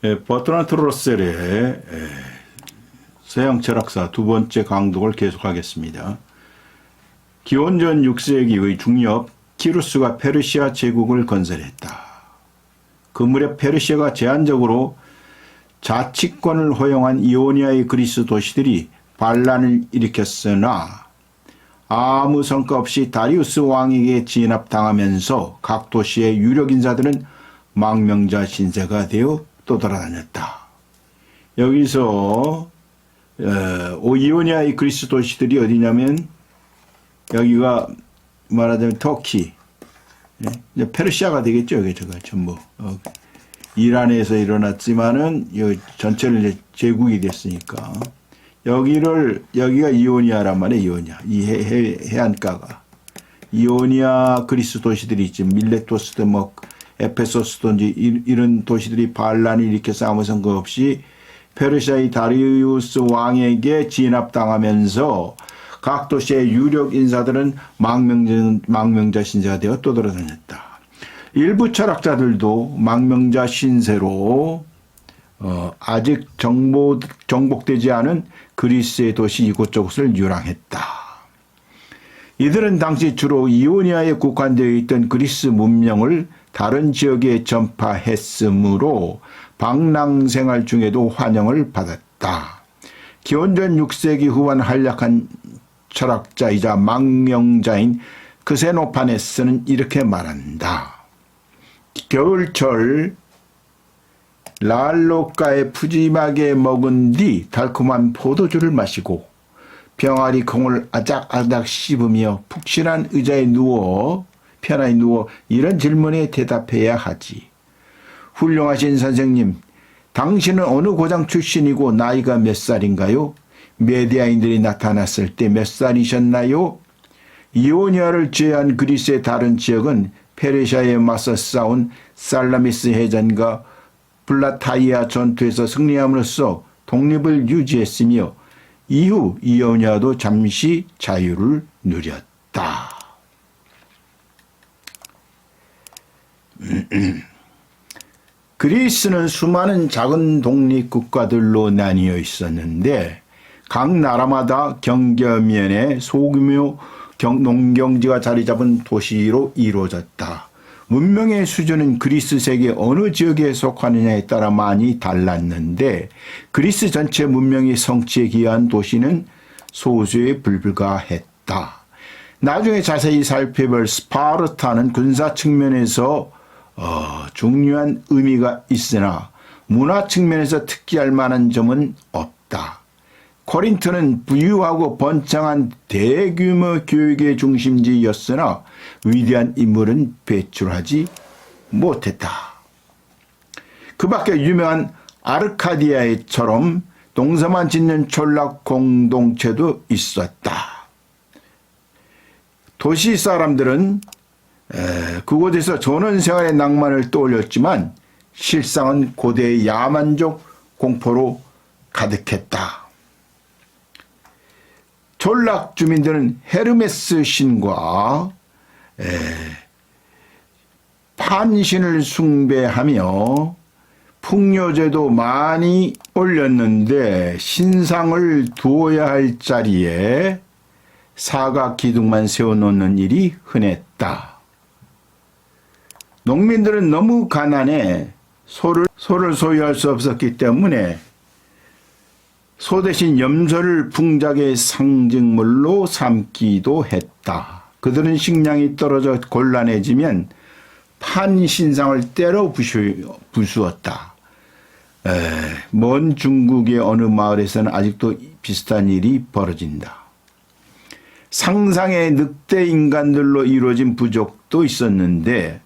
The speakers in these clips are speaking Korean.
버트란트 러셀의 서양 철학사 두 번째 강독을 계속하겠습니다. 기원전 6세기의 중엽 키루스가 페르시아 제국을 건설했다. 그 무렵 페르시아가 제한적으로 자치권을 허용한 이오니아의 그리스 도시들이 반란을 일으켰으나 아무 성과 없이 다리우스 왕에게 진압당하면서 각 도시의 유력 인사들은 망명자 신세가 되어 떠돌아다녔다. 여기서 이오니아의 그리스 도시들이 어디냐면 여기가 말하자면 터키, 이제 페르시아가 되겠죠. 여기 저가 전부 이란에서 일어났지만은 전체를 이제 제국이 됐으니까 여기가 이오니아란 말이에요. 이오니아 이 해안가가 이오니아 그리스 도시들이 있지. 밀레토스도 뭐 에페소스든지 이런 도시들이 반란을 일으켜서 아무 성과 없이 페르시아의 다리우스 왕에게 진압당하면서 각 도시의 유력 인사들은 망명자 신세가 되어 떠돌아다녔다. 일부 철학자들도 망명자 신세로 아직 정복되지 않은 그리스의 도시 이곳저곳을 유랑했다. 이들은 당시 주로 이오니아에 국한되어 있던 그리스 문명을 다른 지역에 전파했으므로 방랑생활 중에도 환영을 받았다. 기원전 6세기 후반 한락한 철학자이자 망명자인 크세노파네스는 이렇게 말한다. 겨울철 랄로가에 푸짐하게 먹은 뒤 달콤한 포도주를 마시고 병아리 콩을 아작아작 씹으며 푹신한 의자에 편하게 누워 이런 질문에 대답해야 하지. 훌륭하신 선생님, 당신은 어느 고장 출신이고 나이가 몇 살인가요? 메디아인들이 나타났을 때 몇 살이셨나요? 이오니아를 제외한 그리스의 다른 지역은 페르시아에 맞서 싸운 살라미스 해전과 플라타이아 전투에서 승리함으로써 독립을 유지했으며 이후 이오니아도 잠시 자유를 누렸다. 그리스는 수많은 작은 독립국가들로 나뉘어 있었는데 각 나라마다 경계면에 소규모 농경지가 자리 잡은 도시로 이루어졌다. 문명의 수준은 그리스 세계 어느 지역에 속하느냐에 따라 많이 달랐는데 그리스 전체 문명의 성취에 기여한 도시는 소수에 불과했다. 나중에 자세히 살펴볼 스파르타는 군사 측면에서 중요한 의미가 있으나 문화 측면에서 특기할 만한 점은 없다. 코린토는 부유하고 번창한 대규모 교육의 중심지였으나 위대한 인물은 배출하지 못했다. 그 밖에 유명한 아르카디아처럼 동서만 짓는 촌락 공동체도 있었다. 도시 사람들은 그곳에서 전원생활의 낭만을 떠올렸지만 실상은 고대의 야만적 공포로 가득했다. 촌락 주민들은 헤르메스 신과 판신을 숭배하며 풍요제도 많이 올렸는데 신상을 두어야 할 자리에 사각 기둥만 세워놓는 일이 흔했다. 농민들은 너무 가난해 소를 소유할 수 없었기 때문에 소 대신 염소를 풍작의 상징물로 삼기도 했다. 그들은 식량이 떨어져 곤란해지면 판신상을 때려 부수었다. 먼 중국의 어느 마을에서는 아직도 비슷한 일이 벌어진다. 상상의 늑대 인간들로 이루어진 부족도 있었는데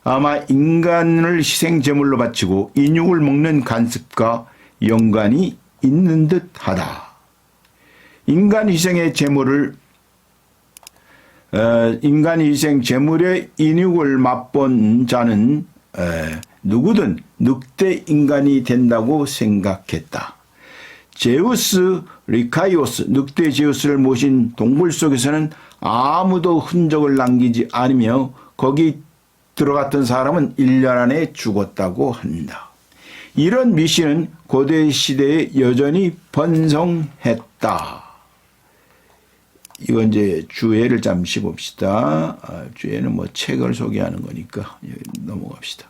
아마 인간을 희생제물로 바치고 인육을 먹는 간습과 연관이 있는 듯하다. 인간 희생 제물의 인육을 맛본 자는 누구든 늑대 인간이 된다고 생각했다. 제우스 리카이오스, 늑대 제우스를 모신 동굴 속에서는 아무도 흔적을 남기지 않으며 거기 들어갔던 사람은 1년 안에 죽었다고 한다. 이런 미신은 고대 시대에 여전히 번성했다. 이건 이제 주예를 잠시 봅시다. 주예는 뭐 책을 소개하는 거니까 넘어갑시다.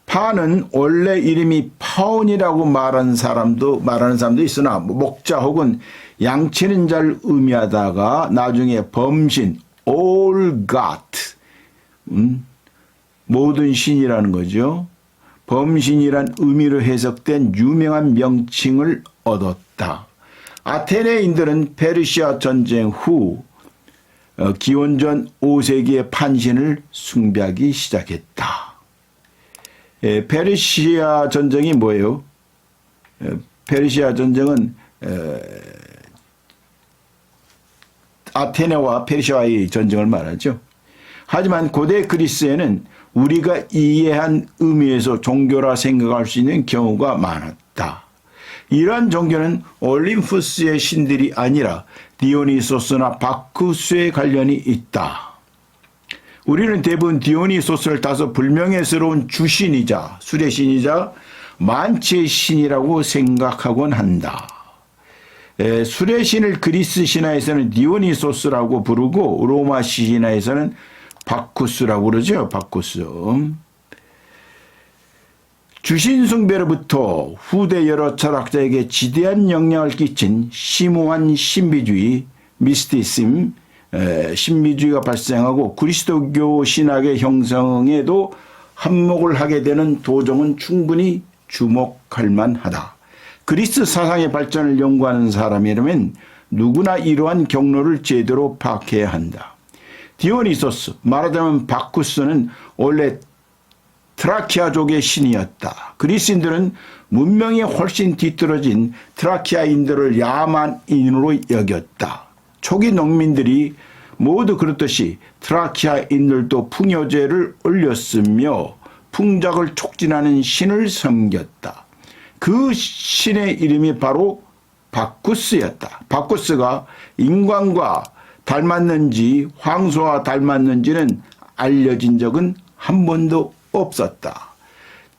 파는 원래 이름이 파온이라고 말하는 사람도 있으나 목자 혹은 양치는 자를 의미하다가 나중에 범신, all god, 모든 신이라는 거죠. 범신이란 의미로 해석된 유명한 명칭을 얻었다. 아테네인들은 페르시아 전쟁 후 기원전 5세기의 판신을 숭배하기 시작했다. 페르시아 전쟁이 뭐예요? 페르시아 전쟁은 아테네와 페르시아의 전쟁을 말하죠. 하지만 고대 그리스에는 우리가 이해한 의미에서 종교라 생각할 수 있는 경우가 많았다. 이러한 종교는 올림푸스의 신들이 아니라 디오니소스나 바쿠스에 관련이 있다. 우리는 대부분 디오니소스를 따서 불명예스러운 주신이자 술의 신이자 만치의 신이라고 생각하곤 한다. 술의 신을 그리스 신화에서는 디오니소스라고 부르고 로마 신화에서는 바쿠스라고 그러죠. 바쿠스. 주신 숭배로부터 후대 여러 철학자에게 지대한 영향을 끼친 심오한 신비주의, 미스티즘, 신비주의가 발생하고 그리스도교 신학의 형성에도 한몫을 하게 되는 도정은 충분히 주목할 만하다. 그리스 사상의 발전을 연구하는 사람이라면 누구나 이러한 경로를 제대로 파악해야 한다. 디오니소스, 말하자면 바쿠스는 원래 트라키아족의 신이었다. 그리스인들은 문명이 훨씬 뒤떨어진 트라키아인들을 야만인으로 여겼다. 초기 농민들이 모두 그렇듯이 트라키아인들도 풍요제를 올렸으며 풍작을 촉진하는 신을 섬겼다. 그 신의 이름이 바로 바쿠스였다. 바쿠스가 인간과 닮았는지 황소와 닮았는지는 알려진 적은 한 번도 없었다.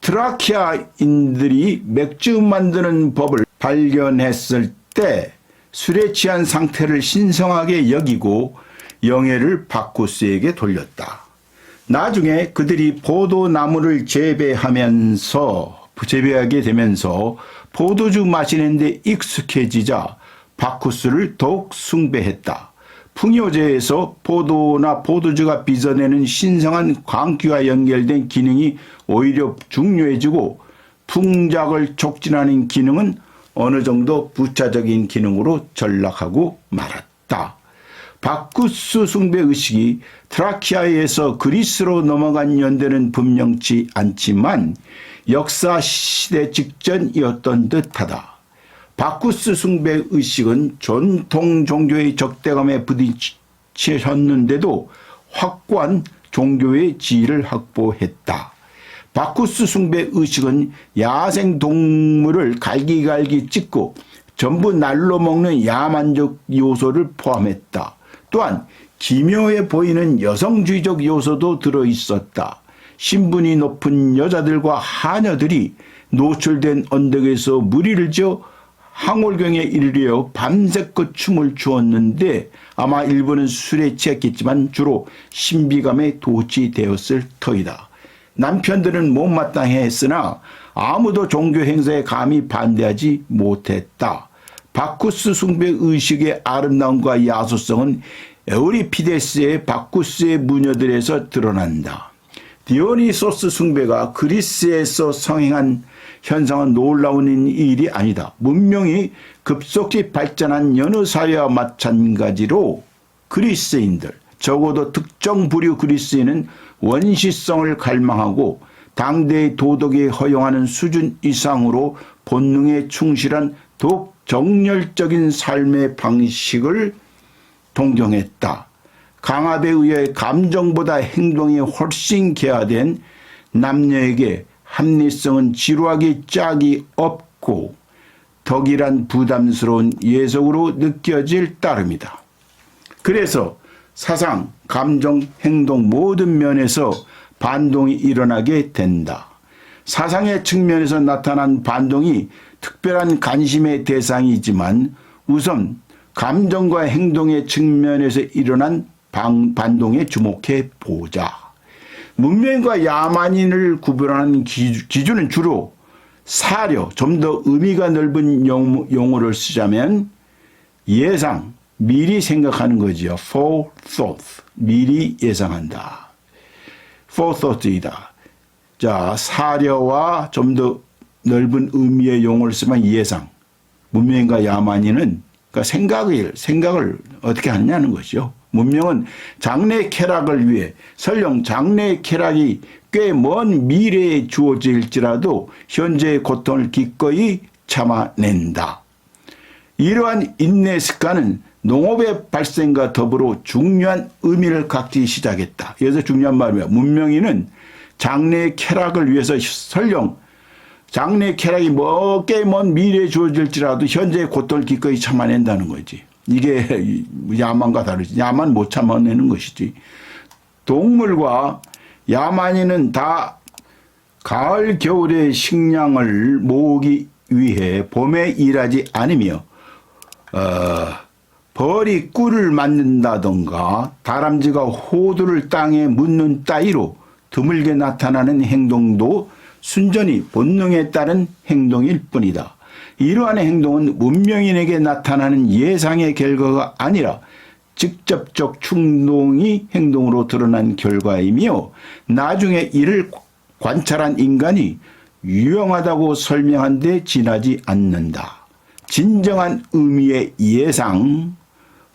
트라키아인들이 맥주 만드는 법을 발견했을 때 술에 취한 상태를 신성하게 여기고 영예를 바쿠스에게 돌렸다. 나중에 그들이 포도나무를 재배하게 되면서 포도주 마시는 데 익숙해지자 바쿠스를 더욱 숭배했다. 풍요제에서 포도나 포도주가 빚어내는 신성한 광기와 연결된 기능이 오히려 중요해지고 풍작을 촉진하는 기능은 어느 정도 부차적인 기능으로 전락하고 말았다. 바쿠스 숭배 의식이 트라키아에서 그리스로 넘어간 연대는 분명치 않지만 역사 시대 직전이었던 듯하다. 바쿠스 숭배 의식은 전통 종교의 적대감에 부딪혔는데도 확고한 종교의 지위를 확보했다. 바쿠스 숭배 의식은 야생 동물을 갈기갈기 찢고 전부 날로 먹는 야만적 요소를 포함했다. 또한 기묘해 보이는 여성주의적 요소도 들어있었다. 신분이 높은 여자들과 하녀들이 노출된 언덕에서 무리를 지어 항월경에 이르려 밤새껏 춤을 추었는데 아마 일부는 술에 취했겠지만 주로 신비감에 도취되었을 터이다. 남편들은 못마땅했으나 아무도 종교 행사에 감히 반대하지 못했다. 바쿠스 숭배 의식의 아름다움과 야수성은 에우리피데스의 바쿠스의 무녀들에서 드러난다. 디오니소스 숭배가 그리스에서 성행한 현상은 놀라운 일이 아니다. 문명이 급속히 발전한 여느 사회와 마찬가지로 그리스인들, 적어도 특정 부류 그리스인은 원시성을 갈망하고 당대의 도덕이 허용하는 수준 이상으로 본능에 충실한 더욱 정열적인 삶의 방식을 동경했다. 강압에 의해 감정보다 행동이 훨씬 개화된 남녀에게 합리성은 지루하기 짝이 없고 덕이란 부담스러운 예속으로 느껴질 따름이다. 그래서 사상, 감정, 행동 모든 면에서 반동이 일어나게 된다. 사상의 측면에서 나타난 반동이 특별한 관심의 대상이지만 우선 감정과 행동의 측면에서 일어난 반동에 주목해 보자. 문명인과 야만인을 구별하는 기준은 주로 사려, 좀 더 의미가 넓은 용어를 쓰자면 예상, 미리 생각하는 거지요. forethought, 미리 예상한다. forethought이다. 자, 사려와 좀 더 넓은 의미의 용어를 쓰면 예상. 문명인과 야만인은 그러니까 생각을 어떻게 하느냐는 것이죠. 문명은 장래 쾌락을 위해 설령 장래 쾌락이 꽤 먼 미래에 주어질지라도 현재의 고통을 기꺼이 참아낸다. 이러한 인내 습관은 농업의 발생과 더불어 중요한 의미를 갖기 시작했다. 여기서 중요한 말이야. 문명인은 장래의 쾌락을 위해서 설령 장래의 쾌락이 꽤 먼 미래에 주어질지라도 현재의 고통을 기꺼이 참아낸다는 거지. 이게 야만과 다르지. 야만 못 참아내는 것이지. 동물과 야만인은 다 가을 겨울의 식량을 모으기 위해 봄에 일하지 않으며 벌이 꿀을 만든다던가 다람쥐가 호두를 땅에 묻는 따위로 드물게 나타나는 행동도 순전히 본능에 따른 행동일 뿐이다. 이러한 행동은 문명인에게 나타나는 예상의 결과가 아니라 직접적 충동이 행동으로 드러난 결과이며 나중에 이를 관찰한 인간이 유용하다고 설명한 데 지나지 않는다. 진정한 의미의 예상,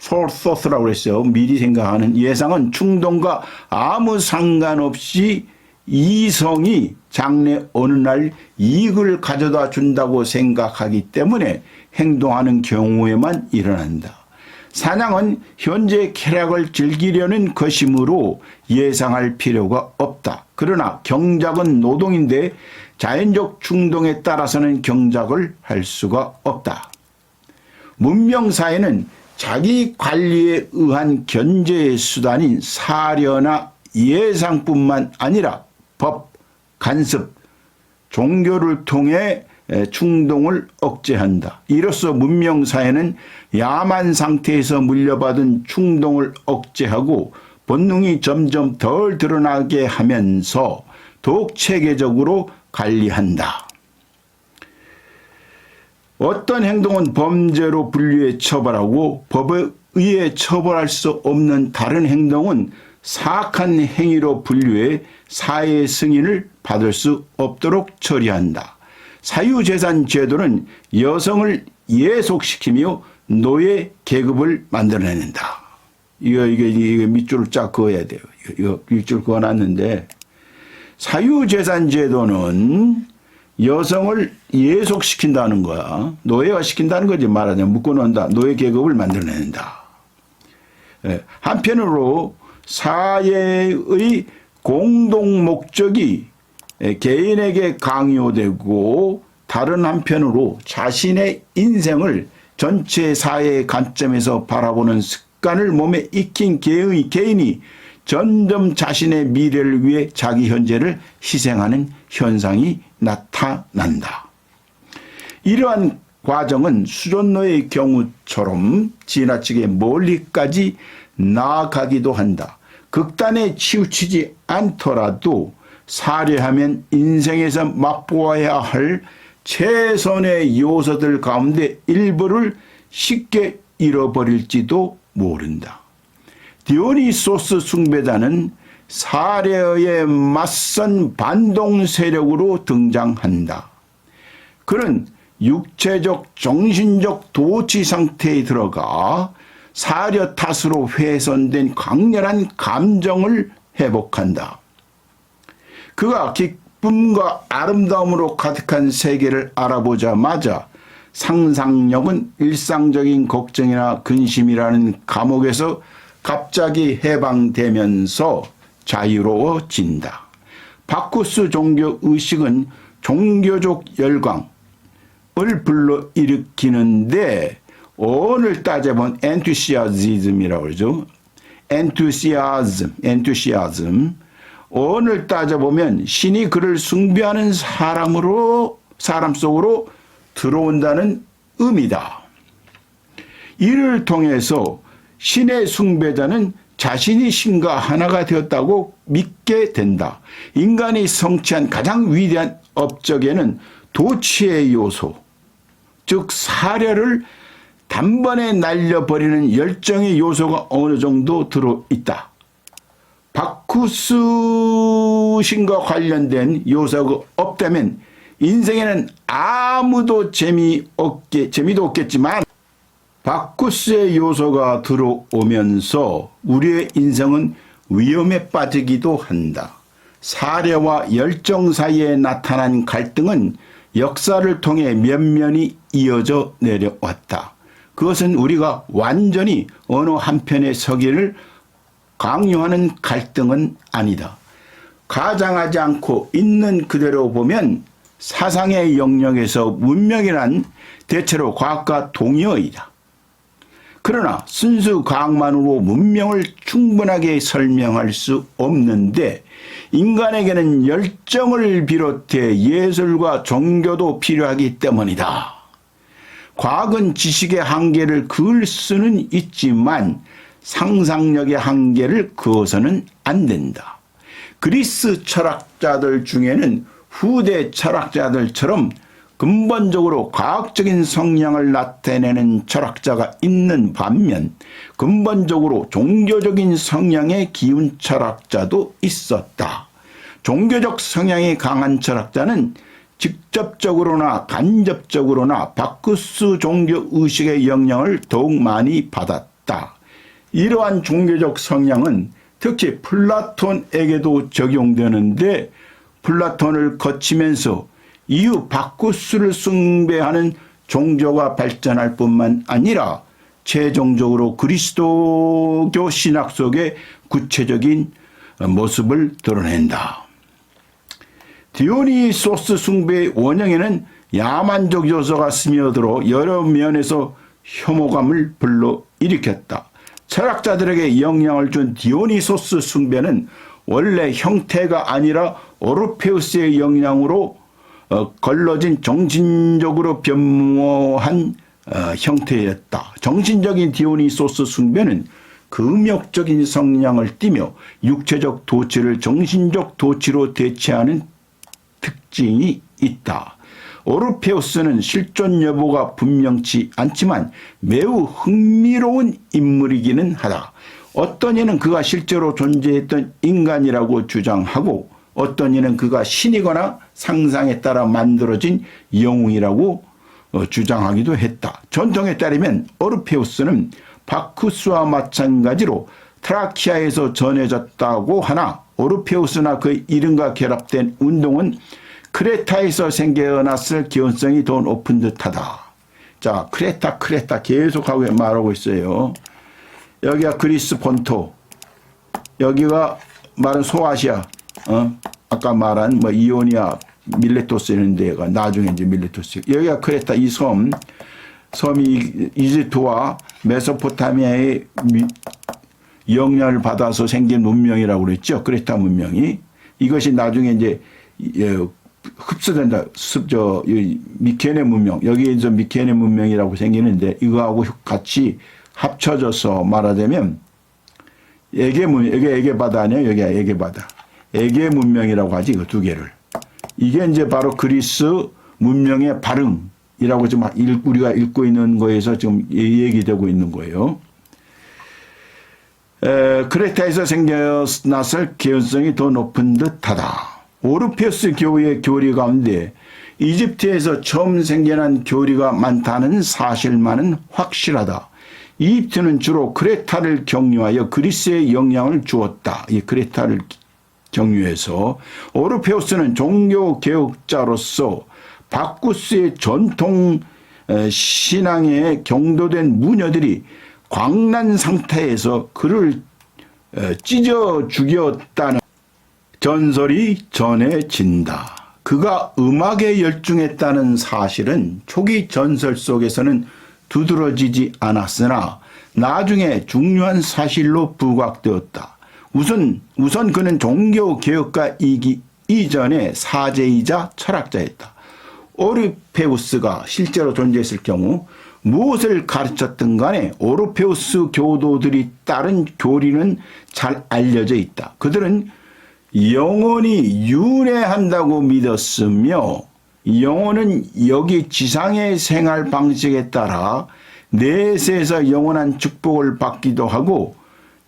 forethought라고 그랬어요. 미리 생각하는 예상은 충동과 아무 상관없이 이성이 장래 어느 날 이익을 가져다 준다고 생각하기 때문에 행동하는 경우에만 일어난다. 사냥은 현재 쾌락을 즐기려는 것이므로 예상할 필요가 없다. 그러나 경작은 노동인데 자연적 충동에 따라서는 경작을 할 수가 없다. 문명사회는 자기 관리에 의한 견제의 수단인 사려나 예상뿐만 아니라 법, 간섭, 종교를 통해 충동을 억제한다. 이로써 문명사회는 야만 상태에서 물려받은 충동을 억제하고 본능이 점점 덜 드러나게 하면서 더욱 체계적으로 관리한다. 어떤 행동은 범죄로 분류해 처벌하고 법에 의해 처벌할 수 없는 다른 행동은 사악한 행위로 분류해 사회의 승인을 받을 수 없도록 처리한다. 사유재산 제도는 여성을 예속시키며 노예 계급을 만들어낸다. 이거 밑줄을 쫙 그어야 돼요. 이거 밑줄 그어놨는데 사유재산 제도는 여성을 예속시킨다는 거야. 노예화 시킨다는 거지. 말하자면 묶어놓는다. 노예 계급을 만들어낸다. 한편으로 사회의 공동 목적이 개인에게 강요되고 다른 한편으로 자신의 인생을 전체 사회의 관점에서 바라보는 습관을 몸에 익힌 개인이 점점 자신의 미래를 위해 자기 현재를 희생하는 현상이 나타난다. 이러한 과정은 수존노의 경우처럼 지나치게 멀리까지 나아가기도 한다. 극단에 치우치지 않더라도 사려하면 인생에서 맛보아야 할 최선의 요소들 가운데 일부를 쉽게 잃어버릴지도 모른다. 디오니소스 숭배자는 사려에 맞선 반동 세력으로 등장한다. 그는 육체적, 정신적 도취 상태에 들어가 사려 탓으로 훼손된 강렬한 감정을 회복한다. 그가 기쁨과 아름다움으로 가득한 세계를 알아보자마자 상상력은 일상적인 걱정이나 근심이라는 감옥에서 갑자기 해방되면서 자유로워진다. 바쿠스 종교 의식은 종교적 열광을 불러일으키는데 오늘 따져본 엔투시아즘이라고 그러죠. 엔투시아즘. 오늘 따져보면 신이 그를 숭배하는 사람 속으로 들어온다는 의미다. 이를 통해서 신의 숭배자는 자신이 신과 하나가 되었다고 믿게 된다. 인간이 성취한 가장 위대한 업적에는 도취의 요소, 즉 사려를 단번에 날려버리는 열정의 요소가 어느 정도 들어있다. 바쿠스 신과 관련된 요소가 없다면 인생에는 아무도 재미도 없겠지만 바쿠스의 요소가 들어오면서 우리의 인생은 위험에 빠지기도 한다. 사려와 열정 사이에 나타난 갈등은 역사를 통해 면면이 이어져 내려왔다. 그것은 우리가 완전히 어느 한편에 서기를 강요하는 갈등은 아니다. 가장하지 않고 있는 그대로 보면 사상의 영역에서 문명이란 대체로 과학과 동의어이다. 그러나 순수 과학만으로 문명을 충분하게 설명할 수 없는데 인간에게는 열정을 비롯해 예술과 종교도 필요하기 때문이다. 과학은 지식의 한계를 그을 수는 있지만 상상력의 한계를 그어서는 안 된다. 그리스 철학자들 중에는 후대 철학자들처럼 근본적으로 과학적인 성향을 나타내는 철학자가 있는 반면 근본적으로 종교적인 성향의 기운 철학자도 있었다. 종교적 성향이 강한 철학자는 직접적으로나 간접적으로나 바쿠스 종교의식의 영향을 더욱 많이 받았다. 이러한 종교적 성향은 특히 플라톤에게도 적용되는데 플라톤을 거치면서 이후 바쿠스를 숭배하는 종교가 발전할 뿐만 아니라 최종적으로 그리스도교 신학 속의 구체적인 모습을 드러낸다. 디오니소스 숭배의 원형에는 야만적 요소가 스며들어 여러 면에서 혐오감을 불러일으켰다. 철학자들에게 영향을 준 디오니소스 숭배는 원래 형태가 아니라 오르페우스의 영향으로 걸러진 정신적으로 변모한 형태였다. 정신적인 디오니소스 숭배는 금욕적인 성향을 띠며 육체적 도취를 정신적 도취로 대체하는 특징이 있다. 오르페우스는 실존 여부가 분명치 않지만 매우 흥미로운 인물이기는 하다. 어떤 이는 그가 실제로 존재했던 인간이라고 주장하고 어떤 이는 그가 신이거나 상상에 따라 만들어진 영웅이라고 주장하기도 했다. 전통에 따르면 오르페우스는 바쿠스와 마찬가지로 트라키아에서 전해졌다고 하나 오르페우스나 그 이름과 결합된 운동은 크레타에서 생겨났을 기원성이 더 높은 듯하다. 자, 크레타 계속하고 말하고 있어요. 여기가 그리스 본토, 여기가 말은 소아시아, 아까 말한 뭐 이오니아, 밀레토스 이런 데가 나중에 이제 밀레토스. 여기가 크레타 이 섬이 이집트와 메소포타미아의 영향을 받아서 생긴 문명이라고 그랬죠. 크레타 문명이. 이것이 나중에 이제 흡수된다. 미케네 문명. 여기에서 미케네 문명이라고 생기는데 이거하고 같이 합쳐져서 말하자면 에게 문명, 여기 에게 바다 아니에요? 여기가 에게 바다. 에게 문명이라고 하지, 그 두 개를. 이게 이제 바로 그리스 문명의 발흥이라고 지금 우리가 읽고 있는 거에서 지금 얘기되고 있는 거예요. 크레타에서 생겨났을 개연성이 더 높은 듯하다. 오르페우스 교리의 교리 가운데 이집트에서 처음 생겨난 교리가 많다는 사실만은 확실하다. 이집트는 주로 크레타를 경유하여 그리스에 영향을 주었다. 이 크레타를 경유해서 오르페우스는 종교 개혁자로서 바쿠스의 전통 신앙에 경도된 무녀들이 광란 상태에서 그를 찢어 죽였다는 전설이 전해진다. 그가 음악에 열중했다는 사실은 초기 전설 속에서는 두드러지지 않았으나 나중에 중요한 사실로 부각되었다. 우선 그는 종교 개혁가이기 이전에 사제이자 철학자였다. 오르페우스가 실제로 존재했을 경우 무엇을 가르쳤든 간에 오르페우스 교도들이 따른 교리는 잘 알려져 있다. 그들은 영혼이 윤회한다고 믿었으며 영혼은 여기 지상의 생활 방식에 따라 내세에서 영원한 축복을 받기도 하고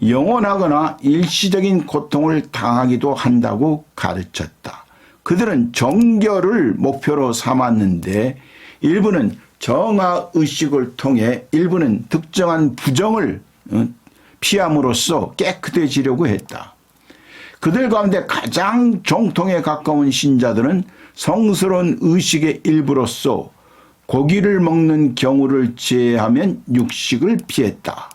영원하거나 일시적인 고통을 당하기도 한다고 가르쳤다. 그들은 정결을 목표로 삼았는데 일부는 정화의식을 통해 일부는 특정한 부정을 피함으로써 깨끗해지려고 했다. 그들 가운데 가장 정통에 가까운 신자들은 성스러운 의식의 일부로서 고기를 먹는 경우를 제외하면 육식을 피했다.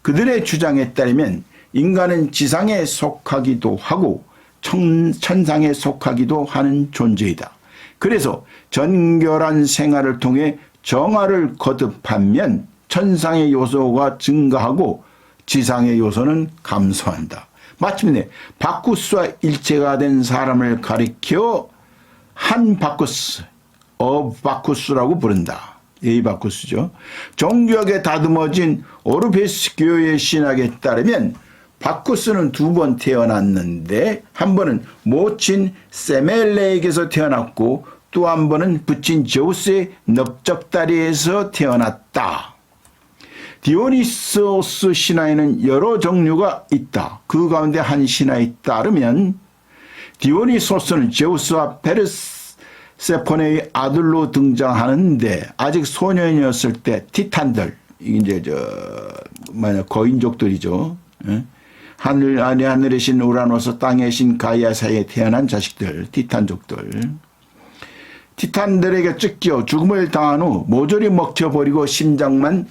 그들의 주장에 따르면 인간은 지상에 속하기도 하고 천상에 속하기도 하는 존재이다. 그래서 정결한 생활을 통해 정화를 거듭하면 천상의 요소가 증가하고 지상의 요소는 감소한다. 마침내 바쿠스와 일체가 된 사람을 가리켜 한 바쿠스, 바쿠스라고 부른다. 바쿠스죠. 종교학에 다듬어진 오르페우스 교회의 신학에 따르면 바쿠스는 두 번 태어났는데 한 번은 모친 세멜레에게서 태어났고 또 한 번은 부친 제우스의 넓적다리에서 태어났다. 디오니소스 신화에는 여러 종류가 있다. 그 가운데 한 신화에 따르면 디오니소스는 제우스와 페르세포네의 아들로 등장하는데 아직 소년이었을 때 티탄들, 이제 거인족들이죠. 하늘의 신 우라노스, 땅의 신 가이아 사이에 태어난 자식들, 티탄족들. 티탄들에게 쫓겨 죽음을 당한 후 모조리 먹혀버리고 심장만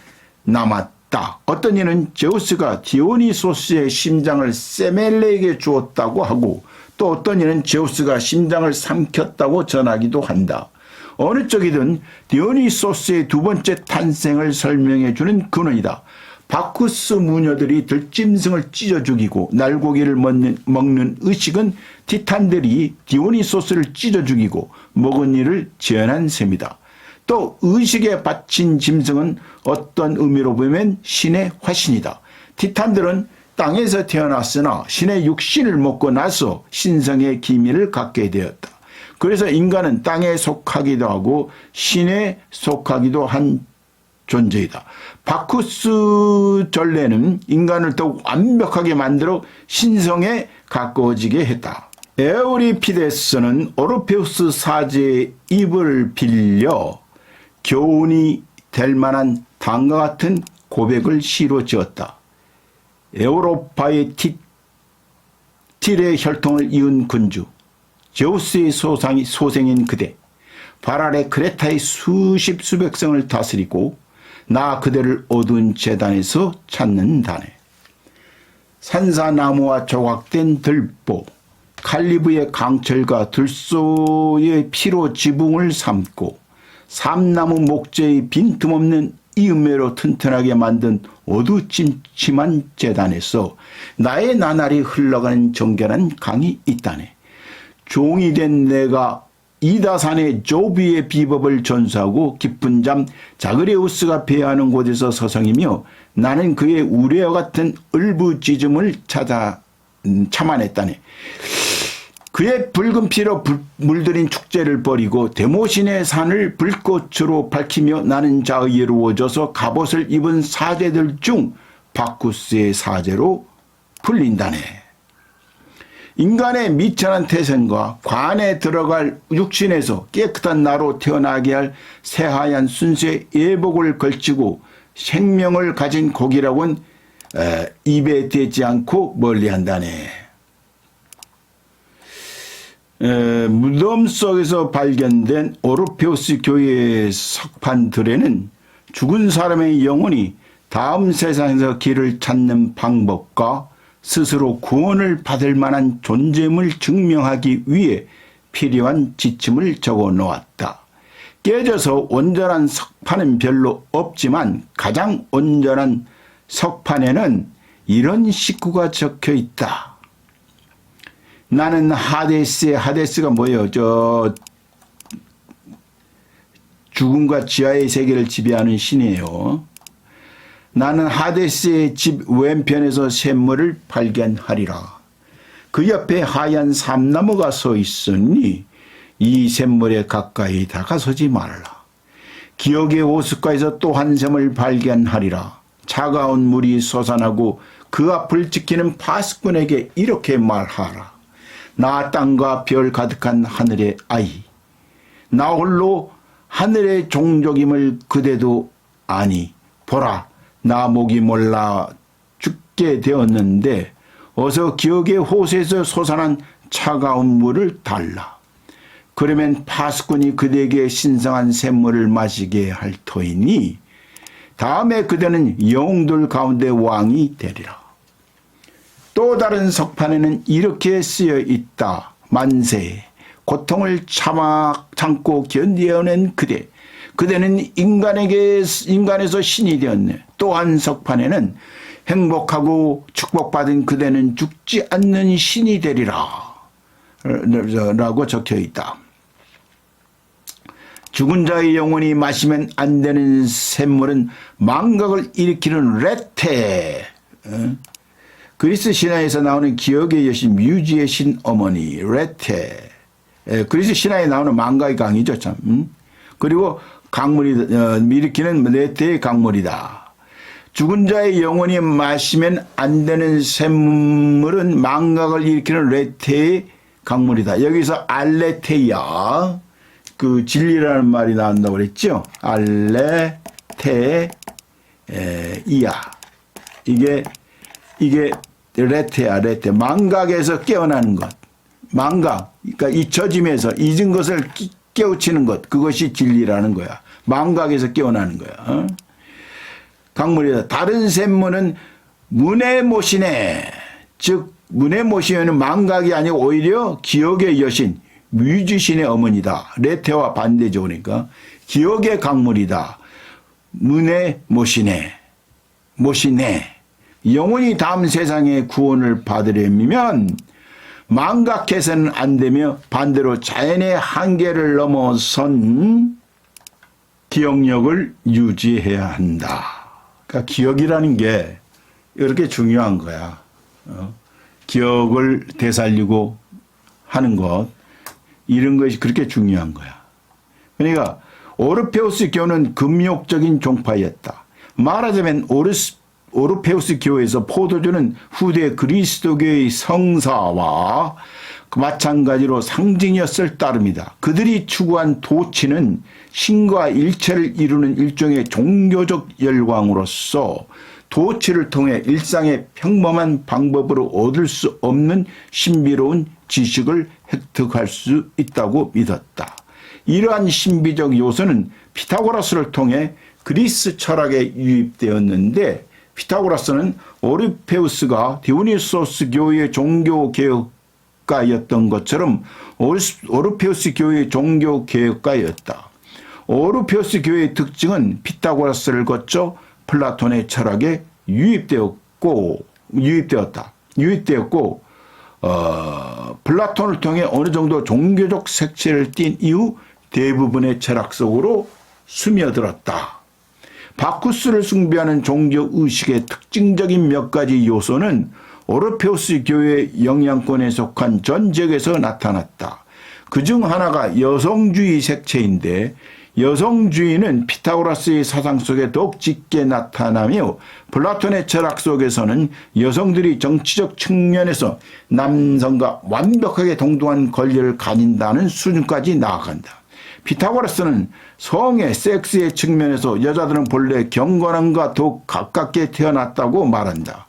남았다. 어떤 이는 제우스가 디오니소스의 심장을 세멜레에게 주었다고 하고 또 어떤 이는 제우스가 심장을 삼켰다고 전하기도 한다. 어느 쪽이든 디오니소스의 두 번째 탄생을 설명해 주는 근원이다. 바쿠스 무녀들이 들짐승을 찢어 죽이고 날고기를 먹는 의식은 티탄들이 디오니소스를 찢어 죽이고 먹은 일을 재현한 셈이다. 또 의식에 바친 짐승은 어떤 의미로 보면 신의 화신이다. 티탄들은 땅에서 태어났으나 신의 육신을 먹고 나서 신성의 기미를 갖게 되었다. 그래서 인간은 땅에 속하기도 하고 신에 속하기도 한 존재이다. 바쿠스 전례는 인간을 더욱 완벽하게 만들어 신성에 가까워지게 했다. 에우리피데스는 오르페우스 사제의 입을 빌려 교훈이 될 만한 다음과 같은 고백을 시로 지었다. 에우로파의 틸의 혈통을 이은 군주, 제우스의 소생인 그대, 발 아래 크레타의 수백 성을 다스리고 나 그대를 어두운 재단에서 찾는다네. 산사나무와 조각된 들보, 칼리브의 강철과 들소의 피로 지붕을 삼고 삼나무 목재의 빈틈없는 이음매로 튼튼하게 만든 어두침침한 재단에서 나의 나날이 흘러가는 정결한 강이 있다네. 종이 된 내가 이다산의 조비의 비법을 전수하고 깊은 잠 자그레우스가 배하는 곳에서 서성이며 나는 그의 우레와 같은 울부짖음을 참아냈다네. 그의 붉은 피로 물들인 축제를 벌이고 데모신의 산을 불꽃으로 밝히며 나는 자의로워져서 갑옷을 입은 사제들 중 바쿠스의 사제로 불린다네. 인간의 미천한 태생과 관에 들어갈 육신에서 깨끗한 나로 태어나게 할 새하얀 순수의 예복을 걸치고 생명을 가진 고기라고는 입에 대지 않고 멀리한다네. 무덤 속에서 발견된 오르페우스 교회의 석판들에는 죽은 사람의 영혼이 다음 세상에서 길을 찾는 방법과 스스로 구원을 받을 만한 존재임을 증명하기 위해 필요한 지침을 적어 놓았다. 깨져서 온전한 석판은 별로 없지만 가장 온전한 석판에는 이런 식구가 적혀 있다. 나는 하데스가 뭐예요? 죽음과 지하의 세계를 지배하는 신이에요. 나는 하데스의 집 왼편에서 샘물을 발견하리라. 그 옆에 하얀 삼나무가 서 있으니 이 샘물에 가까이 다가서지 말라. 기억의 호숫가에서 또 한 샘을 발견하리라. 차가운 물이 솟아나고 그 앞을 지키는 파수꾼에게 이렇게 말하라. 나 땅과 별 가득한 하늘의 아이, 나 홀로 하늘의 종족임을 그대도 아니. 보라, 나 목이 몰라 죽게 되었는데 어서 기억의 호수에서 솟아난 차가운 물을 달라. 그러면 파수꾼이 그대에게 신성한 샘물을 마시게 할 터이니 다음에 그대는 영웅들 가운데 왕이 되리라. 또 다른 석판에는 이렇게 쓰여 있다. 만세, 고통을 참고 견뎌낸 그대. 그대는 인간에서 신이 되었네. 또 한 석판에는 행복하고 축복받은 그대는 죽지 않는 신이 되리라. 라고 적혀 있다. 죽은 자의 영혼이 마시면 안 되는 샘물은 망각을 일으키는 레테. 그리스 신화에서 나오는 기억의 여신 뮤지의 신어머니 레테. 그리스 신화에 나오는 망각의 강이죠, 참. 그리고 강물이 일으키는 레테의 강물이다. 죽은 자의 영혼이 마시면 안 되는 샘물은 망각을 일으키는 레테의 강물이다. 여기서 알레테이아, 그 진리라는 말이 나온다고 그랬죠. 알레테이아. 이게 레테야, 레테. 망각에서 깨어나는 것. 망각. 그러니까 잊혀짐에서 잊은 것을 깨우치는 것. 그것이 진리라는 거야. 망각에서 깨어나는 거야. 강물이다. 다른 샘물은 문해모시네. 즉 문해모시는 망각이 아니고 오히려 기억의 여신, 뮤지신의 어머니다. 레테와 반대죠. 그러니까 기억의 강물이다. 문해모시네. 영혼이 다음 세상의 구원을 받으려면 망각해서는 안 되며 반대로 자연의 한계를 넘어선 기억력을 유지해야 한다. 그러니까 기억이라는 게 이렇게 중요한 거야. 기억을 되살리고 하는 것, 이런 것이 그렇게 중요한 거야. 그러니까 오르페우스 교는 금욕적인 종파였다. 말하자면 오르페우스 교에서 포도주는 후대 그리스도교의 성사와 마찬가지로 상징이었을 따름이다. 그들이 추구한 도치는 신과 일체를 이루는 일종의 종교적 열광으로서 도치를 통해 일상의 평범한 방법으로 얻을 수 없는 신비로운 지식을 획득할 수 있다고 믿었다. 이러한 신비적 요소는 피타고라스를 통해 그리스 철학에 유입되었는데, 피타고라스는 오르페우스가 디오니소스 교의 종교개혁가였던 것처럼 오르페우스 교의 종교개혁가였다. 오르페우스 교의 특징은 피타고라스를 거쳐 플라톤의 철학에 유입되었고 플라톤을 통해 어느 정도 종교적 색채를 띤 이후 대부분의 철학 속으로 스며들었다. 바쿠스를 숭배하는 종교의식의 특징적인 몇 가지 요소는 오르페우스 교의 영향권에 속한 전 지역에서 나타났다. 그중 하나가 여성주의 색채인데, 여성주의는 피타고라스의 사상 속에 더욱 짙게 나타나며 플라톤의 철학 속에서는 여성들이 정치적 측면에서 남성과 완벽하게 동등한 권리를 가진다는 수준까지 나아간다. 피타고라스는 성의 섹스의 측면에서 여자들은 본래 경건함과 더욱 가깝게 태어났다고 말한다.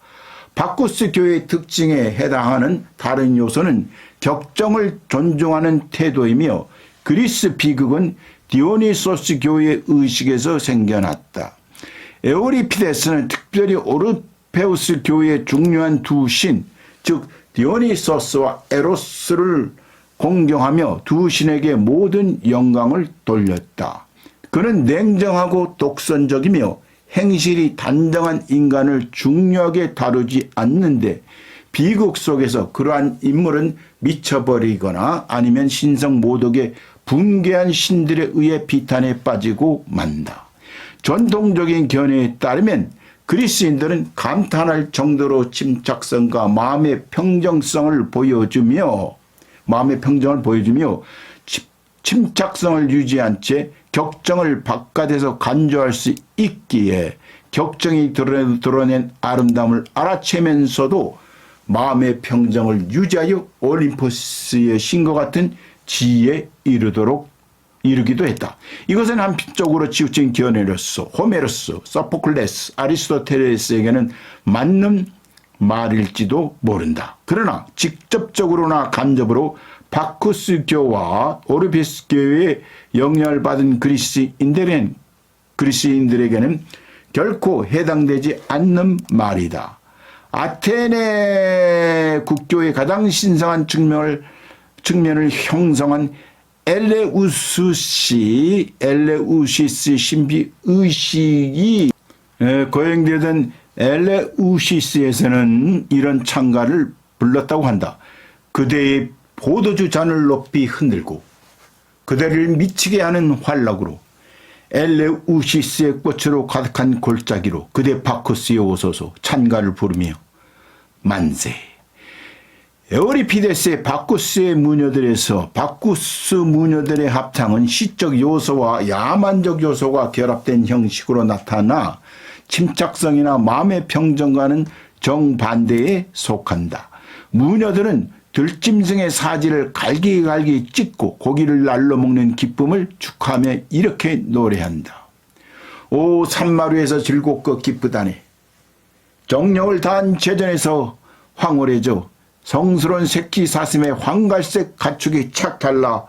바쿠스 교의 특징에 해당하는 다른 요소는 격정을 존중하는 태도이며, 그리스 비극은 디오니소스 교의 의식에서 생겨났다. 에우리피데스는 특별히 오르페우스 교의 중요한 두 신, 즉 디오니소스와 에로스를 공경하며 두 신에게 모든 영광을 돌렸다. 그는 냉정하고 독선적이며 행실이 단정한 인간을 중요하게 다루지 않는데 비극 속에서 그러한 인물은 미쳐버리거나 아니면 신성 모독의 붕괴한 신들에 의해 비탄에 빠지고 만다. 전통적인 견해에 따르면 그리스인들은 감탄할 정도로 침착성과 마음의 평정을 보여주며 침착성을 유지한 채 격정을 바깥에서 간주할 수 있기에 격정이 드러낸 아름다움을 알아채면서도 마음의 평정을 유지하여 올림포스의 신과 같은 지위에 이르기도 했다. 이것은 한편적으로 치우친 견해로서 호메로스, 소포클레스, 아리스토텔레스에게는 맞는 말일지도 모른다. 그러나 직접적으로나 간접으로 바쿠스교와 오르피스교의 영향을 받은 그리스인들에게는 결코 해당되지 않는 말이다. 아테네 국교의 가장 신성한 측면을 형성한 엘레우시스 신비 의식이 거행되던 엘레우시스에서는 이런 찬가를 불렀다고 한다. 그대의 포도주 잔을 높이 흔들고 그대를 미치게 하는 활락으로 엘레우시스의 꽃으로 가득한 골짜기로 그대 바쿠스에 오소서 찬가를 부르며 만세. 에오리피데스의 바쿠스의 무녀들에서 바쿠스 무녀들의 합창은 시적 요소와 야만적 요소가 결합된 형식으로 나타나 침착성이나 마음의 평정과는 정반대에 속한다. 무녀들은 들짐승의 사지를 갈기갈기 찢고 고기를 날로 먹는 기쁨을 축하하며 이렇게 노래한다. 오 산마루에서 즐겁고 기쁘다네. 정력을 다한 제전에서 황홀해져 성스러운 새끼 사슴의 황갈색 가축이 착 달라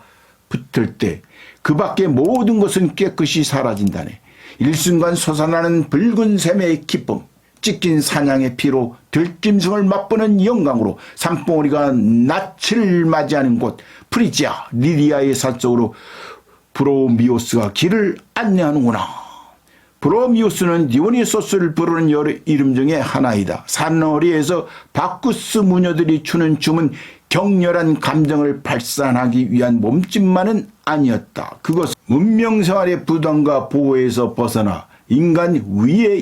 붙을 때 그 밖의 모든 것은 깨끗이 사라진다네. 일순간 솟아나는 붉은 샘의 기쁨, 찢긴 사냥의 피로 들짐승을 맛보는 영광으로 산봉우리가 낯을 맞이하는 곳 프리지아 리디아의 산속으로 브로미오스가 길을 안내하는구나. 브로미오스는 디오니소스를 부르는 여러 이름 중에 하나이다. 산허리에서 바쿠스 무녀들이 추는 춤은 격렬한 감정을 발산하기 위한 몸짓만은 아니었다. 그것은 문명생활의 부담과 보호에서 벗어나 인간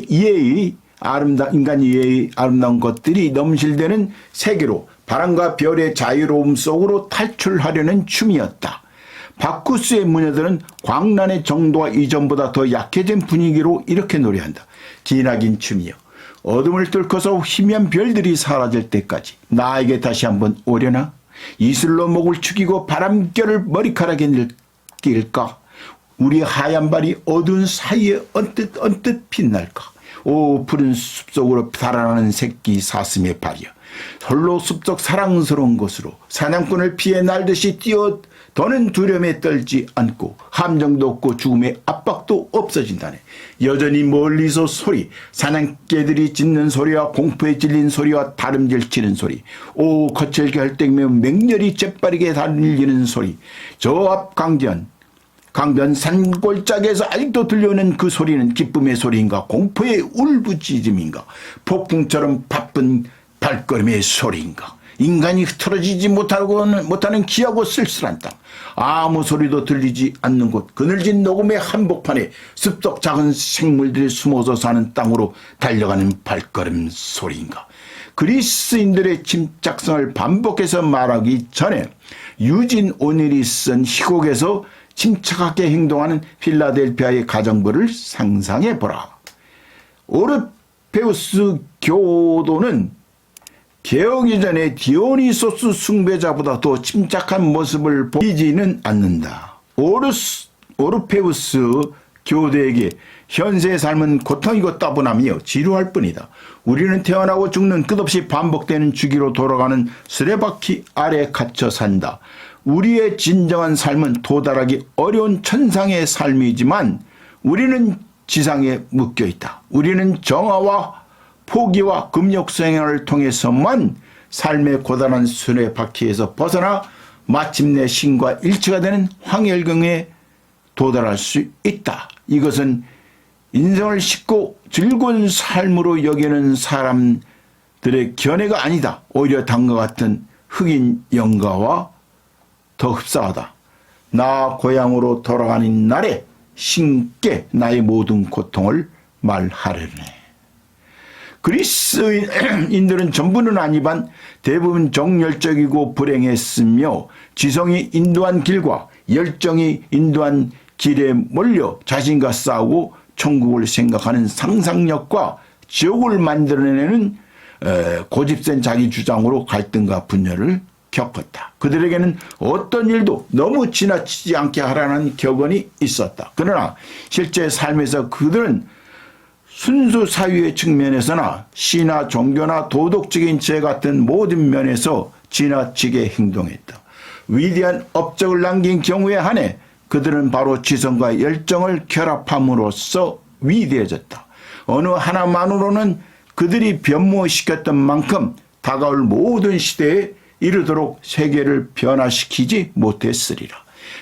이해의 아름다운 것들이 넘실대는 세계로 바람과 별의 자유로움 속으로 탈출하려는 춤이었다. 바쿠스의 무녀들은 광란의 정도가 이전보다 더 약해진 분위기로 이렇게 노래한다. 기나긴 춤이여 어둠을 뚫고서 희미한 별들이 사라질 때까지 나에게 다시 한번 오려나? 이슬로 목을 축이고 바람결을 머리카락에 낄까? 우리 하얀 발이 어두운 사이에 언뜻 빛날까? 오 푸른 숲속으로 달아나는 새끼 사슴의 발이여 홀로 숲속 사랑스러운 곳으로 사냥꾼을 피해 날듯이 더는 두려움에 떨지 않고 함정도 없고 죽음의 압박도 없어진다네. 여전히 멀리서 소리, 사냥개들이 짖는 소리와 공포에 질린 소리와 다름질 치는 소리, 오 거칠게 헐떡이며 맹렬히 재빠르게 달리는 소리, 저 앞 강변 산골짜기에서 아직도 들려오는 그 소리는 기쁨의 소리인가 공포의 울부짖음인가 폭풍처럼 바쁜 발걸음의 소리인가 인간이 흐트러지지 못하는 기하고 쓸쓸한 땅 아무 소리도 들리지 않는 곳 그늘진 녹음의 한복판에 습속 작은 생물들이 숨어서 사는 땅으로 달려가는 발걸음 소리인가. 그리스인들의 침착성을 반복해서 말하기 전에 유진 오닐이 쓴 희곡에서 침착하게 행동하는 필라델피아의 가정부를 상상해보라. 오르페우스 교도는 개혁 이전의 디오니소스 숭배자보다 더 침착한 모습을 보이지는 않는다. 오르페우스 교도에게 현세의 삶은 고통이고 따분함이요 지루할 뿐이다. 우리는 태어나고 죽는 끝없이 반복되는 주기로 돌아가는 수레바퀴 아래 갇혀 산다. 우리의 진정한 삶은 도달하기 어려운 천상의 삶이지만 우리는 지상에 묶여 있다. 우리는 정화와 포기와 금욕생활을 통해서만 삶의 고단한 수레바퀴에서 벗어나 마침내 신과 일치가 되는 황열경에 도달할 수 있다. 이것은 인생을 쉽고 즐거운 삶으로 여기는 사람들의 들의 견해가 아니다. 오히려 당과 같은 흑인 영가와 더 흡사하다. 나 고향으로 돌아가는 날에 신께 나의 모든 고통을 말하려네. 그리스인들은 전부는 아니지만 대부분 정열적이고 불행했으며 지성이 인도한 길과 열정이 인도한 길에 몰려 자신과 싸우고 천국을 생각하는 상상력과 지옥을 만들어내는 고집센 자기 주장으로 갈등과 분열을 겪었다. 그들에게는 어떤 일도 너무 지나치지 않게 하라는 격언이 있었다. 그러나 실제 삶에서 그들은 순수 사유의 측면에서나 시나 종교나 도덕적인 죄 같은 모든 면에서 지나치게 행동했다. 위대한 업적을 남긴 경우에 한해 그들은 바로 지성과 열정을 결합함으로써 위대해졌다. 어느 하나만으로는 그들이 변모시켰던 만큼 다가올 모든 시대에 이르도록 세계를 변화시키지 못했으리라.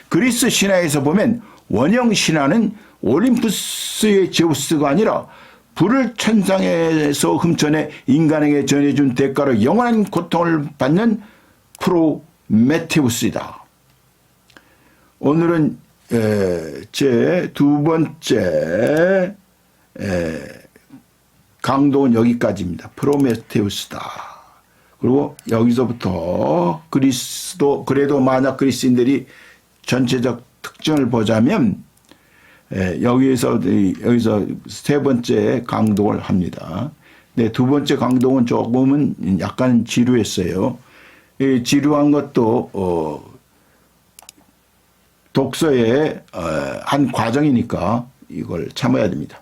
그리스 신화에서 보면 원형 신화는 올림푸스의 제우스가 아니라 불을 천상에서 훔쳐내 인간에게 전해준 대가로 영원한 고통을 받는 프로메테우스이다. 오늘은 제 두 번째 강도는 여기까지입니다. 프로메테우스다. 그리고 여기서부터 그래도 만약 그리스인들이 전체적 특징을 보자면 여기서 세 번째 강동을 합니다. 네, 두 번째 강동은 조금은 약간 지루했어요. 지루한 것도 독서의 한 과정이니까 이걸 참아야 됩니다.